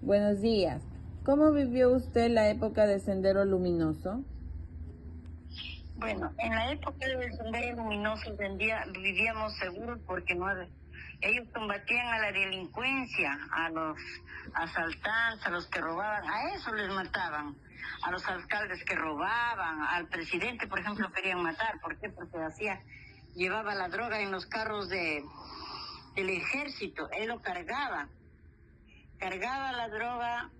Buenos días. ¿Cómo vivió usted la época de Sendero Luminoso? Bueno, en la época del Sendero Luminoso vivíamos seguros porque ellos combatían a la delincuencia, a los asaltantes, a los que robaban, a eso les mataban, a los alcaldes que robaban, al presidente, por ejemplo, querían matar. ¿Por qué? Porque llevaba la droga en los carros del ejército, él lo cargaba la droga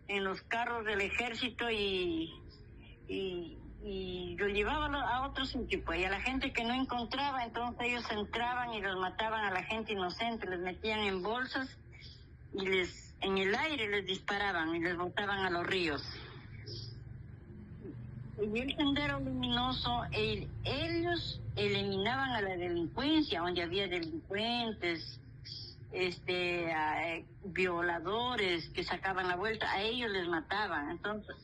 en los carros del ejército y lo llevaban a otro sitio, pues, y a la gente que no encontraba, entonces ellos entraban y los mataban a la gente inocente, les metían en bolsas y en el aire les disparaban y les botaban a los ríos. Y el Sendero Luminoso, ellos eliminaban a la delincuencia, donde había delincuentes, violadores que sacaban la vuelta, a ellos les mataban. Entonces,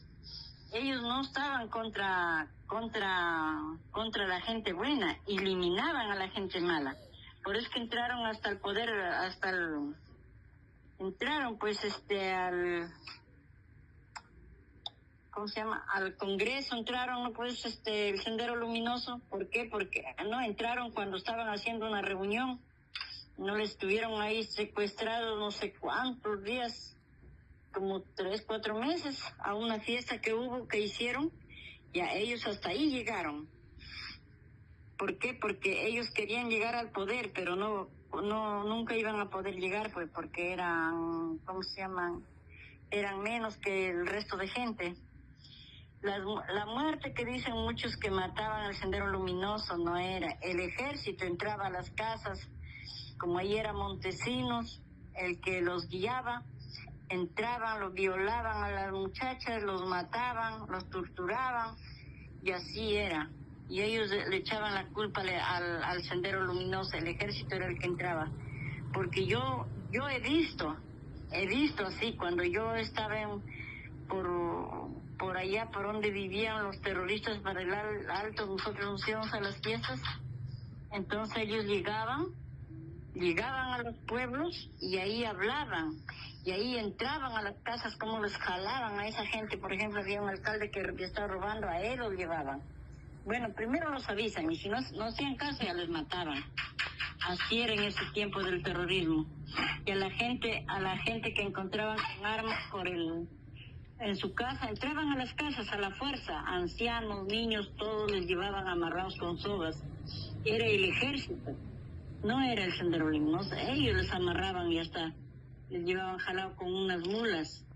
ellos no estaban contra la gente buena, eliminaban a la gente mala. Por eso que entraron hasta el poder, entraron pues ¿cómo se llama? Al Congreso entraron, ¿no? Pues el Sendero Luminoso. ¿Por qué? Porque no entraron cuando estaban haciendo una reunión, no les tuvieron ahí secuestrados no sé cuántos días, como 3, 4 meses, a una fiesta que hicieron, y a ellos hasta ahí llegaron. ¿Por qué? Porque ellos querían llegar al poder, pero nunca iban a poder llegar, pues, porque eran, ¿cómo se llaman? Eran menos que el resto de gente. La muerte que dicen muchos que mataban al Sendero Luminoso no era. El ejército entraba a las casas, como ahí era Montesinos, el que los guiaba, entraban, los violaban a las muchachas, los mataban, los torturaban, y así era. Y ellos le echaban la culpa al Sendero Luminoso, el ejército era el que entraba. Porque yo he visto así, cuando yo estaba por allá, por donde vivían los terroristas para el Alto, nosotros nos íbamos a las fiestas, entonces ellos llegaban a los pueblos y ahí hablaban, y ahí entraban a las casas, como les jalaban a esa gente. Por ejemplo, había un alcalde que estaba robando, a él lo llevaban. Bueno, primero los avisan, y si no hacían caso, ya les mataban. Así era en ese tiempo del terrorismo. Y a la gente que encontraban con armas en su casa, entraban a las casas a la fuerza, ancianos, niños, todos les llevaban amarrados con sogas. Era el ejército, no era el Sendero Luminoso. Ellos les amarraban y hasta les llevaban jalado con unas mulas,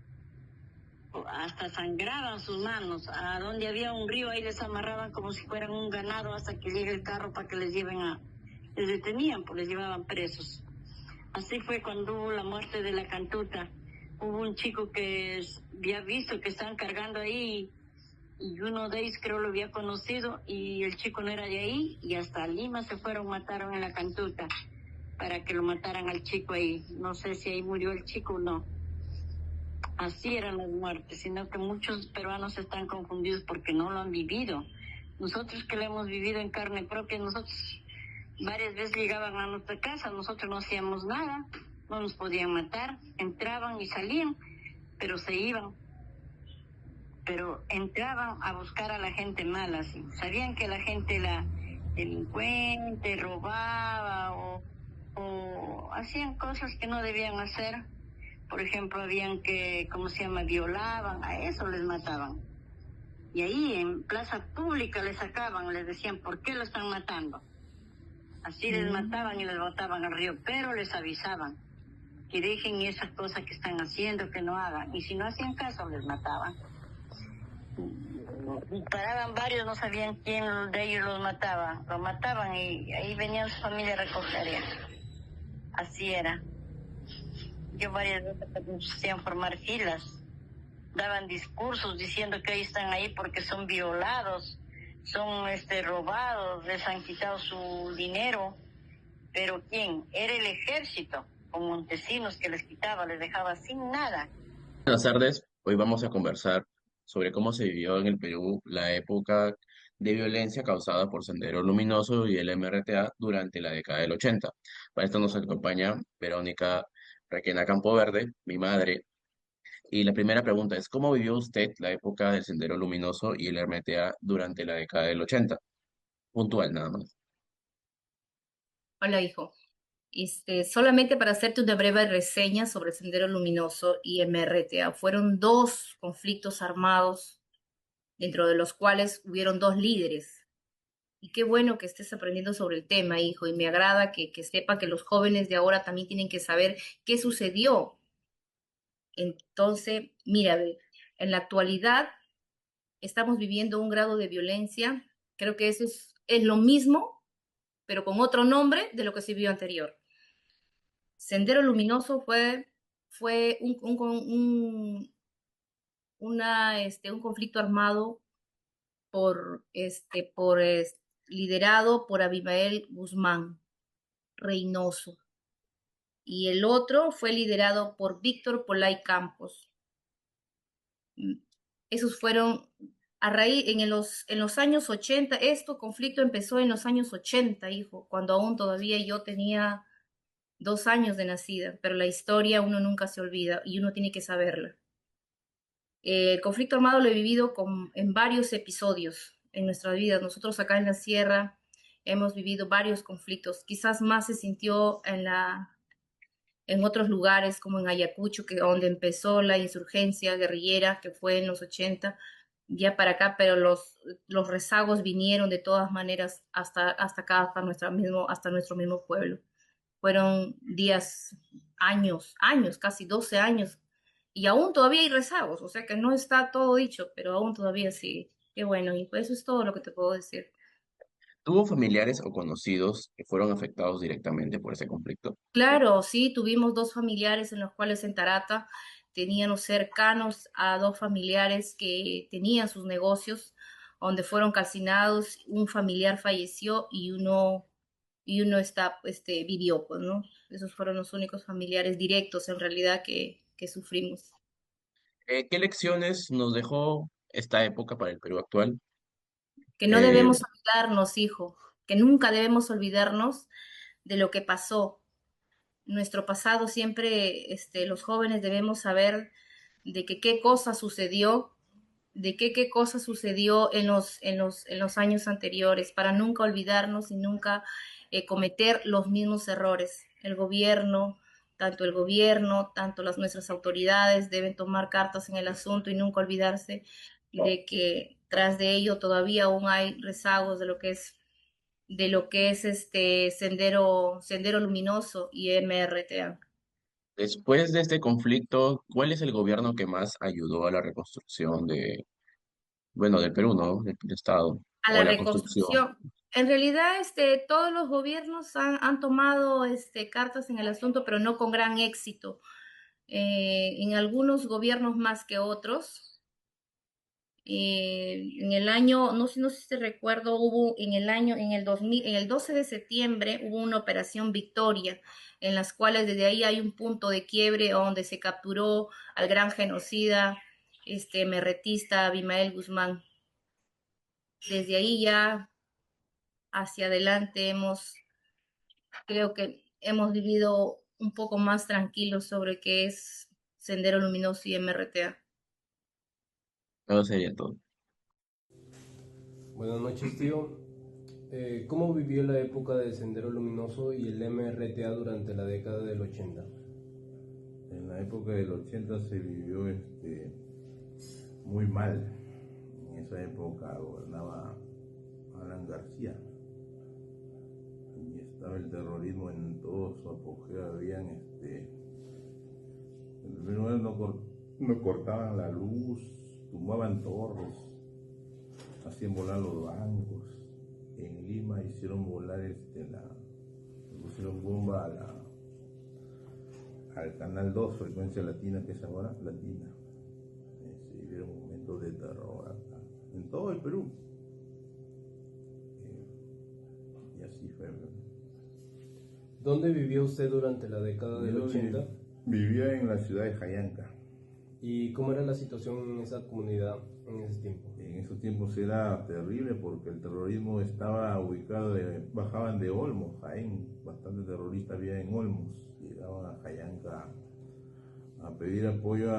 hasta sangraban sus manos. A donde había un río, ahí les amarraban como si fueran un ganado hasta que llegue el carro para que les les detenían, pues les llevaban presos. Así fue cuando hubo la muerte de la Cantuta. Hubo un chico que había visto que estaban cargando ahí, y uno de ellos creo lo había conocido, y el chico no era de ahí, y hasta Lima se fueron, mataron en la Cantuta para que lo mataran al chico ahí. No sé si ahí murió el chico o no. Así eran las muertes, sino que muchos peruanos están confundidos porque no lo han vivido. Nosotros que lo hemos vivido en carne propia, nosotros varias veces llegaban a nuestra casa, nosotros no hacíamos nada, no nos podían matar, entraban y salían, pero se iban. Pero entraban a buscar a la gente mala, ¿sí? Sabían que la gente, la delincuente, robaba o hacían cosas que no debían hacer. Por ejemplo, habían que, ¿cómo se llama?, violaban, a eso les mataban. Y ahí en plaza pública les sacaban, les decían, ¿por qué lo están matando? Así les mataban y les botaban al río, pero les avisaban que dejen esas cosas que están haciendo, que no hagan. Y si no hacían caso, les mataban. Disparaban varios, no sabían quién de ellos los mataba. Los mataban y ahí venían su familia a recoger. Así era. Yo varias veces me hacían formar filas, daban discursos diciendo que ellos están ahí porque son violados, son robados, les han quitado su dinero. Pero ¿quién? Era el ejército, con Montesinos, que les quitaba, les dejaba sin nada. Buenas tardes, hoy vamos a conversar sobre cómo se vivió en el Perú la época de violencia causada por Sendero Luminoso y el MRTA durante la década del 80. Para esto nos acompaña Verónica Requena Campoverde, mi madre. Y la primera pregunta es, ¿cómo vivió usted la época del Sendero Luminoso y el RMTA durante la década del 80? Puntual nada más. Hola, hijo. Solamente para hacerte una breve reseña sobre Sendero Luminoso y MRTA. Fueron dos conflictos armados, dentro de los cuales hubieron dos líderes. Y qué bueno que estés aprendiendo sobre el tema, hijo, y me agrada que sepa que los jóvenes de ahora también tienen que saber qué sucedió. Entonces, mira, ve, en la actualidad estamos viviendo un grado de violencia. Creo que eso es lo mismo, pero con otro nombre de lo que se vio anterior. Sendero Luminoso fue un conflicto armado liderado por Abimael Guzmán Reynoso, y el otro fue liderado por Víctor Polay Campos. Esos fueron a raíz en los años 80. Este conflicto empezó en los años 80, hijo, cuando aún todavía yo tenía 2 años de nacida, pero la historia uno nunca se olvida y uno tiene que saberla. El conflicto armado lo he vivido en varios episodios en nuestra vida. Nosotros acá en la sierra hemos vivido varios conflictos. Quizás más se sintió en otros lugares como en Ayacucho, donde empezó la insurgencia guerrillera, que fue en los 80, ya para acá, pero los rezagos vinieron de todas maneras hasta acá, hasta nuestro mismo pueblo. Fueron días, años, casi 12 años, y aún todavía hay rezagos, o sea que no está todo dicho, pero aún todavía sí. Qué bueno, y pues eso es todo lo que te puedo decir. ¿Tuvo familiares o conocidos que fueron afectados directamente por ese conflicto? Claro, sí, tuvimos dos familiares en los cuales en Tarata teníamos cercanos a dos familiares que tenían sus negocios, donde fueron calcinados. Un familiar falleció y uno vivió, pues, ¿no? Esos fueron los únicos familiares directos en realidad que sufrimos. ¿Qué lecciones nos dejó esta época para el Perú actual? Que no Eh, debemos olvidarnos, hijo, que nunca debemos olvidarnos de lo que pasó. Nuestro pasado siempre, los jóvenes debemos saber de que qué cosa sucedió, de qué cosa sucedió en los años anteriores, para nunca olvidarnos y nunca cometer los mismos errores. Tanto el gobierno, tanto nuestras autoridades deben tomar cartas en el asunto y nunca olvidarse de que tras de ello todavía aún hay rezagos de lo que es Sendero Luminoso y MRTA. Después de este conflicto, ¿cuál es el gobierno que más ayudó a la reconstrucción bueno, del Perú, ¿no? Del Estado, A o la la construcción? reconstrucción. En realidad, todos los gobiernos han tomado cartas en el asunto, pero no con gran éxito. En algunos gobiernos más que otros. En el año, no sé si te recuerdo, en el 2000, en el 12 de septiembre hubo una operación Victoria, en las cuales desde ahí hay un punto de quiebre donde se capturó al gran genocida, merretista Abimael Guzmán. Desde ahí ya hacia adelante creo que hemos vivido un poco más tranquilos sobre qué es Sendero Luminoso y MRTA. Eso sería todo. Buenas noches, tío. ¿Cómo vivió la época del Sendero Luminoso y el MRTA durante la década del 80? En la época del 80 se vivió muy mal. En esa época gobernaba Alan García y estaba el terrorismo en todo su apogeo. Habían, en primer lugar, no cortaban la luz, tumbaban torres, hacían volar los bancos. En Lima hicieron volar pusieron bomba al canal 2, frecuencia latina, que es ahora latina. Se vivieron momentos de terror acá, en todo el Perú. Y así fue. ¿Dónde vivió usted durante la década del 80? Vivía en la ciudad de Jayanca. ¿Y cómo era la situación en esa comunidad en ese tiempo? En esos tiempos era terrible porque el terrorismo estaba ubicado, bajaban de Olmos, Jaén, bastante terrorista había en Olmos, llegaban a Jayanca a pedir apoyo